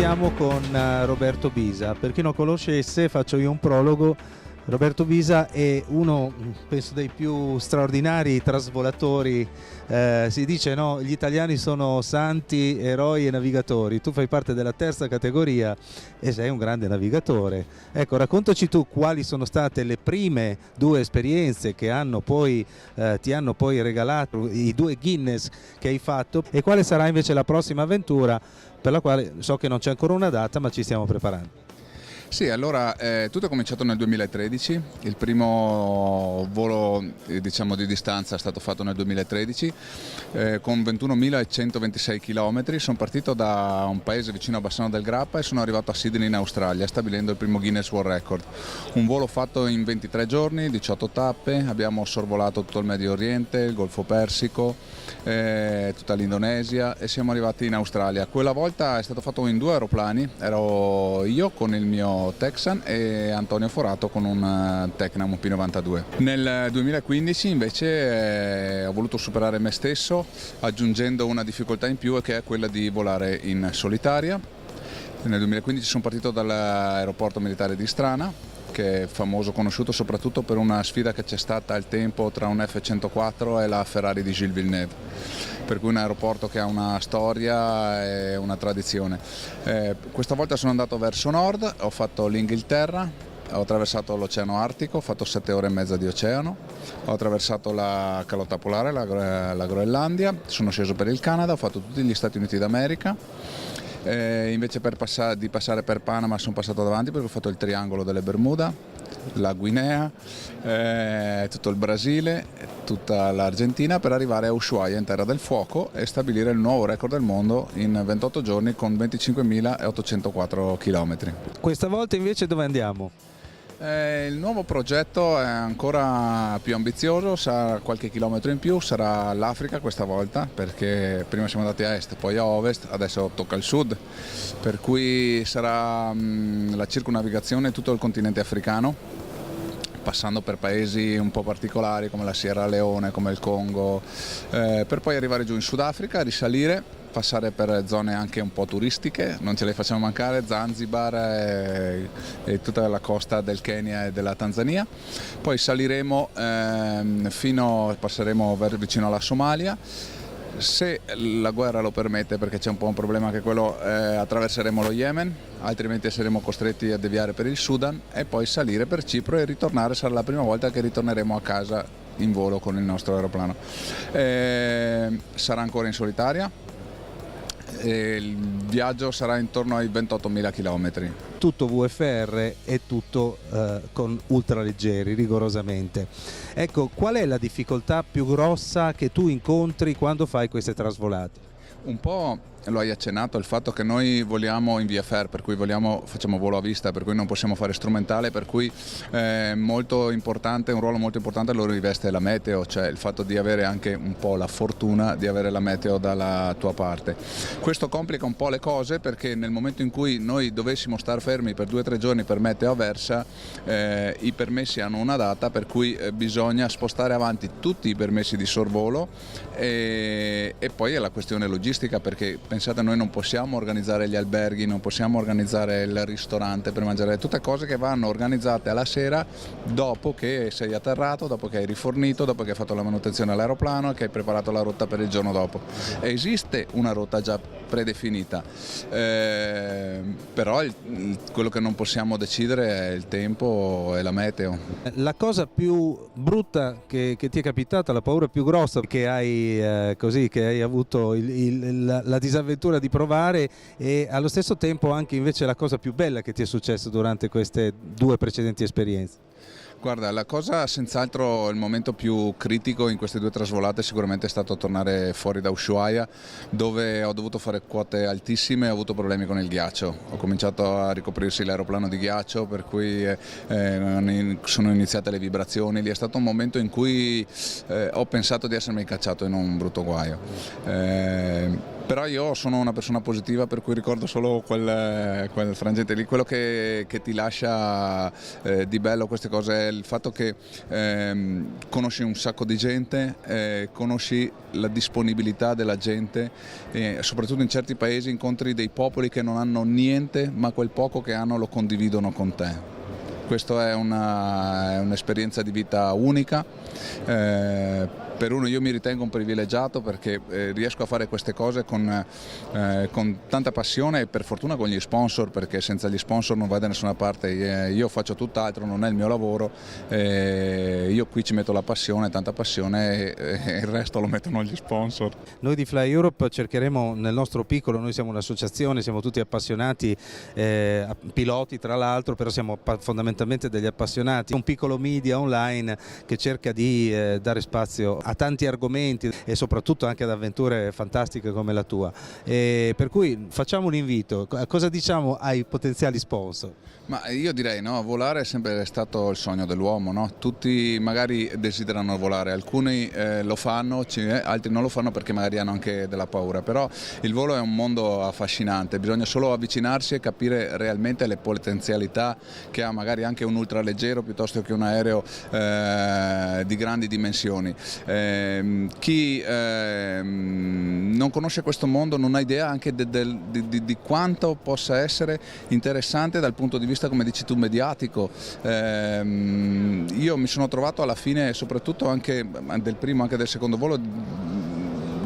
siamo con Roberto Bisa. Per chi non conoscesse, faccio io un prologo. Roberto Bisa è uno, penso, dei più straordinari trasvolatori. Si dice, no, gli italiani sono santi, eroi e navigatori. Tu fai parte della terza categoria e sei un grande navigatore. Ecco, raccontaci tu quali sono state le prime due esperienze che ti hanno poi regalato i due Guinness che hai fatto, e quale sarà invece la prossima avventura per la quale so che non c'è ancora una data, ma ci stiamo preparando. Sì, allora tutto è cominciato nel 2013, il primo volo diciamo di distanza è stato fatto nel 2013 con 21.126 km. Sono partito da un paese vicino a Bassano del Grappa e sono arrivato a Sydney in Australia, stabilendo il primo Guinness World Record. Un volo fatto in 23 giorni, 18 tappe, abbiamo sorvolato tutto il Medio Oriente, il Golfo Persico, tutta l'Indonesia e siamo arrivati in Australia. Quella volta è stato fatto in due aeroplani, ero io con il mio Texan e Antonio Forato con un Tecnam P92. Nel 2015 invece ho voluto superare me stesso aggiungendo una difficoltà in più, che è quella di volare in solitaria. Nel 2015 sono partito dall'aeroporto militare di Strana, che è famoso, conosciuto soprattutto per una sfida che c'è stata al tempo tra un F-104 e la Ferrari di Gilles Villeneuve, per cui un aeroporto che ha una storia e una tradizione. Questa volta sono andato verso nord, ho fatto l'Inghilterra, ho attraversato l'Oceano Artico, ho fatto 7 ore e mezza di oceano, ho attraversato la calotta polare, la Groenlandia, sono sceso per il Canada, ho fatto tutti gli Stati Uniti d'America. Invece di passare per Panama sono passato davanti perché ho fatto il triangolo delle Bermuda, la Guinea, tutto il Brasile, tutta l'Argentina, per arrivare a Ushuaia in Terra del Fuoco e stabilire il nuovo record del mondo in 28 giorni con 25.804 km. Questa volta invece dove andiamo? Il nuovo progetto è ancora più ambizioso, sarà qualche chilometro in più, sarà l'Africa questa volta, perché prima siamo andati a est, poi a ovest, adesso tocca il sud, per cui sarà la circumnavigazione tutto il continente africano, passando per paesi un po' particolari come la Sierra Leone, come il Congo, per poi arrivare giù in Sudafrica, risalire, passare per zone anche un po' turistiche, non ce le facciamo mancare, Zanzibar e tutta la costa del Kenya e della Tanzania, poi saliremo passeremo vicino alla Somalia. Se la guerra lo permette, perché c'è un po' un problema anche quello, attraverseremo lo Yemen, altrimenti saremo costretti a deviare per il Sudan e poi salire per Cipro e ritornare. Sarà la prima volta che ritorneremo a casa in volo con il nostro aeroplano. Sarà ancora in solitaria. Il viaggio sarà intorno ai 28.000 km. Tutto VFR e tutto con ultraleggeri, rigorosamente. Ecco, qual è la difficoltà più grossa che tu incontri quando fai queste trasvolate? Un po' lo hai accennato, il fatto che noi voliamo in VFR, per cui facciamo volo a vista, per cui non possiamo fare strumentale, per cui molto importante, un ruolo molto importante lo riveste la meteo, cioè il fatto di avere anche un po' la fortuna di avere la meteo dalla tua parte. Questo complica un po' le cose, perché nel momento in cui noi dovessimo star fermi per 2 o 3 giorni per meteo avversa, i permessi hanno una data, per cui bisogna spostare avanti tutti i permessi di sorvolo e poi è la questione logistica, perché pensate, noi non possiamo organizzare gli alberghi, non possiamo organizzare il ristorante per mangiare, tutte cose che vanno organizzate alla sera dopo che sei atterrato, dopo che hai rifornito, dopo che hai fatto la manutenzione all'aeroplano e che hai preparato la rotta per il giorno dopo. Esiste una rotta già predefinita, però quello che non possiamo decidere è il tempo e la meteo. La cosa più brutta che ti è capitata, la paura più grossa che hai avuto la disavventura di provare, e allo stesso tempo anche invece la cosa più bella che ti è successa durante queste 2 precedenti esperienze? Guarda, la cosa senz'altro, il momento più critico in queste 2 trasvolate sicuramente è stato tornare fuori da Ushuaia, dove ho dovuto fare quote altissime e ho avuto problemi con il ghiaccio. Ho cominciato a ricoprirsi l'aeroplano di ghiaccio, per cui sono iniziate le vibrazioni. Lì è stato un momento in cui ho pensato di essermi incacciato in un brutto guaio. Però io sono una persona positiva, per cui ricordo solo quel frangente lì, quello che ti lascia di bello queste cose è il fatto che conosci un sacco di gente, conosci la disponibilità della gente, soprattutto in certi paesi incontri dei popoli che non hanno niente, ma quel poco che hanno lo condividono con te. Questa è un'esperienza di vita unica. Per uno io mi ritengo un privilegiato perché riesco a fare queste cose con tanta passione e per fortuna con gli sponsor, perché senza gli sponsor non vai da nessuna parte. Io faccio tutt'altro, non è il mio lavoro, io qui ci metto la passione, tanta passione, e il resto lo mettono gli sponsor. Noi di Fly Europe cercheremo nel nostro piccolo, noi siamo un'associazione, siamo tutti appassionati, piloti tra l'altro, però siamo fondamentalmente degli appassionati, un piccolo media online che cerca di dare spazio a tanti argomenti e soprattutto anche ad avventure fantastiche come la tua, e per cui facciamo un invito. Cosa diciamo ai potenziali sponsor? Ma io direi, no, volare è sempre stato il sogno dell'uomo, no? Tutti magari desiderano volare, alcuni lo fanno, altri non lo fanno perché magari hanno anche della paura, però il volo è un mondo affascinante, bisogna solo avvicinarsi e capire realmente le potenzialità che ha magari anche un ultraleggero piuttosto che un aereo di grandi dimensioni. Chi non conosce questo mondo non ha idea anche di quanto possa essere interessante dal punto di vista, come dici tu, mediatico. Io mi sono trovato alla fine, soprattutto anche del primo anche del secondo volo,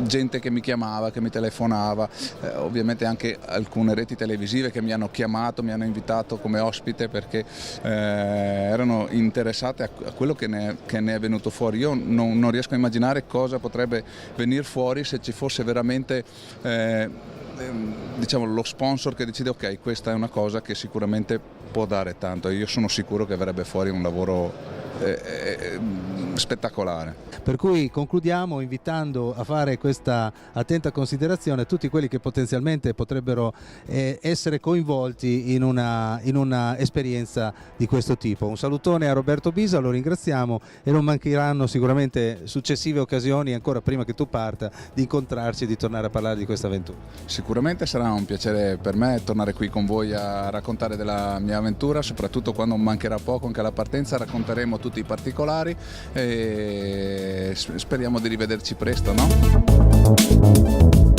gente che mi chiamava, che mi telefonava, ovviamente anche alcune reti televisive che mi hanno chiamato, mi hanno invitato come ospite perché erano interessate a quello che ne è venuto fuori. Io non riesco a immaginare cosa potrebbe venire fuori se ci fosse veramente diciamo lo sponsor che decide ok, questa è una cosa che sicuramente può dare tanto, e io sono sicuro che verrebbe fuori un lavoro spettacolare. Per cui concludiamo invitando a fare questa attenta considerazione a tutti quelli che potenzialmente potrebbero essere coinvolti in una esperienza di questo tipo. Un salutone a Roberto Bisa, lo ringraziamo, e non mancheranno sicuramente successive occasioni, ancora prima che tu parta, di incontrarci e di tornare a parlare di questa avventura. Sicuramente sarà un piacere per me tornare qui con voi a raccontare della mia avventura, soprattutto quando mancherà poco anche alla partenza, racconteremo tutti i particolari e speriamo di rivederci presto, no?